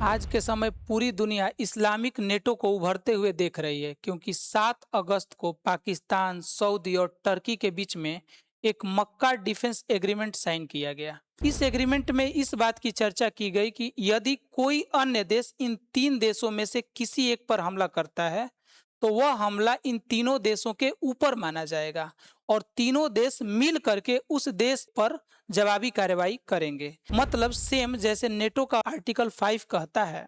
आज के समय पूरी दुनिया इस्लामिक नेटो को उभरते हुए देख रही है क्योंकि 7 अगस्त को पाकिस्तान, सऊदी और टर्की के बीच में एक मक्का डिफेंस एग्रीमेंट साइन किया गया। इस एग्रीमेंट में इस बात की चर्चा की गई कि यदि कोई अन्य देश इन तीन देशों में से किसी एक पर हमला करता है तो वह हमला इन तीनों देशों के ऊपर माना जाएगा और तीनों देश मिल करके उस देश पर जवाबी कार्रवाई करेंगे। मतलब सेम जैसे नेटो का आर्टिकल 5 कहता है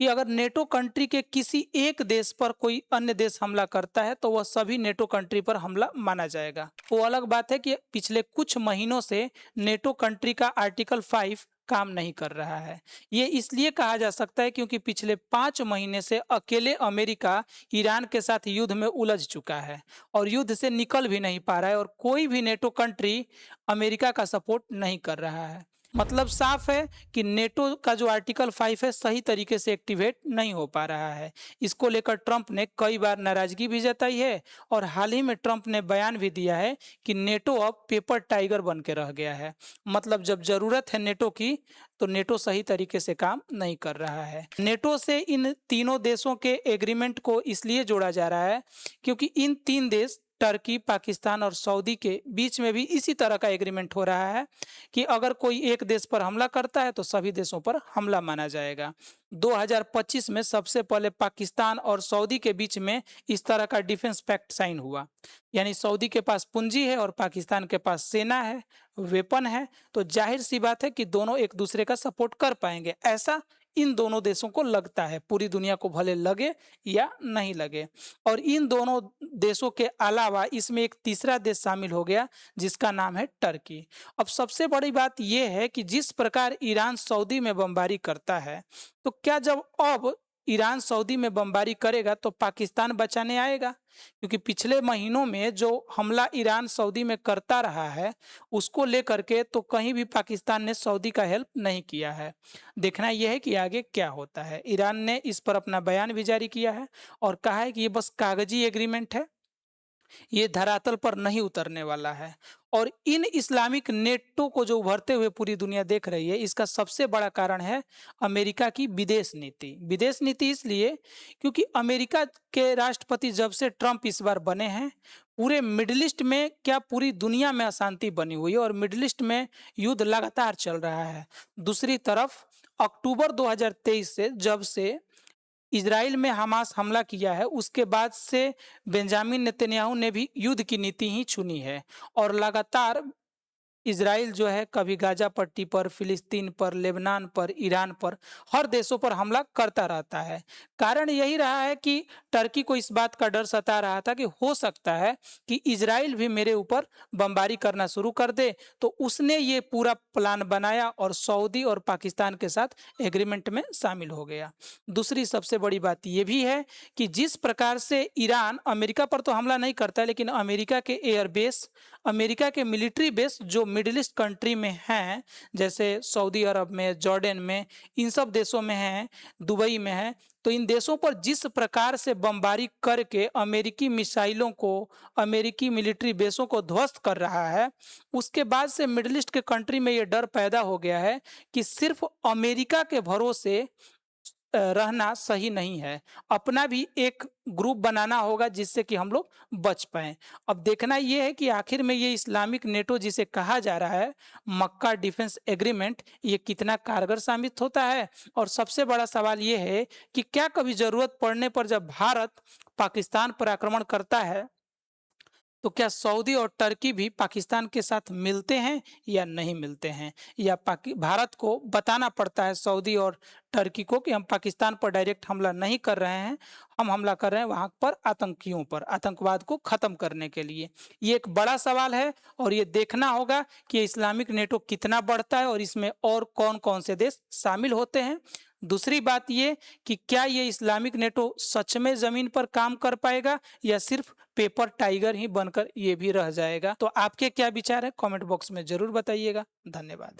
कि अगर नेटो कंट्री के किसी एक देश पर कोई अन्य देश हमला करता है तो वह सभी नेटो कंट्री पर हमला माना जाएगा। वो अलग बात है कि पिछले कुछ महीनों से नेटो कंट्री का आर्टिकल 5 काम नहीं कर रहा है। ये इसलिए कहा जा सकता है क्योंकि पिछले 5 महीने से अकेले अमेरिका ईरान के साथ युद्ध में उलझ चुका है और युद्ध से निकल भी नहीं पा रहा है और कोई भी नेटो कंट्री अमेरिका का सपोर्ट नहीं कर रहा है। मतलब साफ है कि नेटो का जो आर्टिकल 5 है सही तरीके से एक्टिवेट नहीं हो पा रहा है। इसको लेकर ट्रंप ने कई बार नाराजगी भी जताई है और हाल ही में ट्रंप ने बयान भी दिया है कि नेटो अब पेपर टाइगर बन के रह गया है। मतलब जब जरूरत है नेटो की तो नेटो सही तरीके से काम नहीं कर रहा है। नेटो से इन तीनों देशों के एग्रीमेंट को इसलिए जोड़ा जा रहा है क्योंकि इन तीन देश टर्की, पाकिस्तान और सऊदी के बीच में भी इसी तरह का एग्रीमेंट हो रहा है कि अगर कोई एक देश पर हमला करता है तो सभी देशों पर हमला माना जाएगा। 2025 में सबसे पहले पाकिस्तान और सऊदी के बीच में इस तरह का डिफेंस पैक्ट साइन हुआ। यानी सऊदी के पास पूंजी है और पाकिस्तान के पास सेना है, वेपन है, तो जाहिर सी बात है कि दोनों एक दूसरे का सपोर्ट कर पाएंगे। ऐसा इन दोनों देशों को लगता है, पूरी दुनिया को भले लगे या नहीं लगे। और इन दोनों देशों के अलावा इसमें एक तीसरा देश शामिल हो गया जिसका नाम है टर्की। अब सबसे बड़ी बात यह है कि जिस प्रकार ईरान सऊदी में बमबारी करता है तो क्या जब अब ईरान सऊदी में बमबारी करेगा तो पाकिस्तान बचाने आएगा? क्योंकि पिछले महीनों में जो हमला ईरान सऊदी में करता रहा है उसको लेकर के तो कहीं भी पाकिस्तान ने सऊदी का हेल्प नहीं किया है। देखना यह है कि आगे क्या होता है। ईरान ने इस पर अपना बयान भी जारी किया है और कहा है कि ये बस कागजी एग्रीमेंट है, ये धरातल पर नहीं उतरने वाला है। और इन इस्लामिक नेटो को जो उभरते हुए पूरी दुनिया देख रही है इसका सबसे बड़ा कारण है अमेरिका की विदेश नीति। विदेश नीति इसलिए क्योंकि अमेरिका के राष्ट्रपति जब से ट्रंप इस बार बने हैं पूरे मिडिल ईस्ट में क्या पूरी दुनिया में अशांति बनी हुई है और मिडिल ईस्ट में युद्ध लगातार चल रहा है। दूसरी तरफ अक्टूबर 2023 से जब से इजराइल में हमास हमला किया है उसके बाद से बेंजामिन नेतन्याहू ने भी युद्ध की नीति ही चुनी है और लगातार इजराइल जो है कभी गाजा पट्टी पर, फिलिस्तीन पर, लेबनान पर, ईरान पर, हर देशों पर हमला करता रहता है। कारण यही रहा है कि टर्की को इस बात का डर सता रहा था कि हो सकता है कि इजराइल भी मेरे ऊपर बमबारी करना शुरू कर दे, तो उसने ये पूरा प्लान बनाया और सऊदी और पाकिस्तान के साथ एग्रीमेंट में शामिल हो गया। दूसरी सबसे बड़ी बात यह भी है कि जिस प्रकार से ईरान अमेरिका पर तो हमला नहीं करता है लेकिन अमेरिका के एयरबेस, अमेरिका के मिलिट्री बेस जो मिडिल ईस्ट कंट्री में हैं जैसे सऊदी अरब में, जॉर्डन में, इन सब देशों में हैं, दुबई में है, तो इन देशों पर जिस प्रकार से बमबारी करके अमेरिकी मिसाइलों को, अमेरिकी मिलिट्री बेसों को ध्वस्त कर रहा है, उसके बाद से मिडिल ईस्ट के कंट्री में ये डर पैदा हो गया है कि सिर्फ अमेरिका के भरोसे रहना सही नहीं है। अपना भी एक ग्रुप बनाना होगा जिससे कि हम लोग बच पाएँ। अब देखना ये है कि आखिर में ये इस्लामिक नेटो जिसे कहा जा रहा है, मक्का डिफेंस एग्रीमेंट, ये कितना कारगर साबित होता है। और सबसे बड़ा सवाल ये है कि क्या कभी ज़रूरत पड़ने पर जब भारत पाकिस्तान पर आक्रमण करता है तो क्या सऊदी और टर्की भी पाकिस्तान के साथ मिलते हैं या नहीं मिलते हैं, या भारत को बताना पड़ता है सऊदी और टर्की को कि हम पाकिस्तान पर डायरेक्ट हमला नहीं कर रहे हैं, हम हमला कर रहे हैं वहां पर आतंकियों पर, आतंकवाद को खत्म करने के लिए। ये एक बड़ा सवाल है और ये देखना होगा कि इस्लामिक नेटो कितना बढ़ता है और इसमें और कौन कौन से देश शामिल होते हैं। दूसरी बात ये कि क्या ये इस्लामिक नेटो सच में जमीन पर काम कर पाएगा या सिर्फ पेपर टाइगर ही बनकर ये भी रह जाएगा। तो आपके क्या विचार है कमेंट बॉक्स में जरूर बताइएगा। धन्यवाद।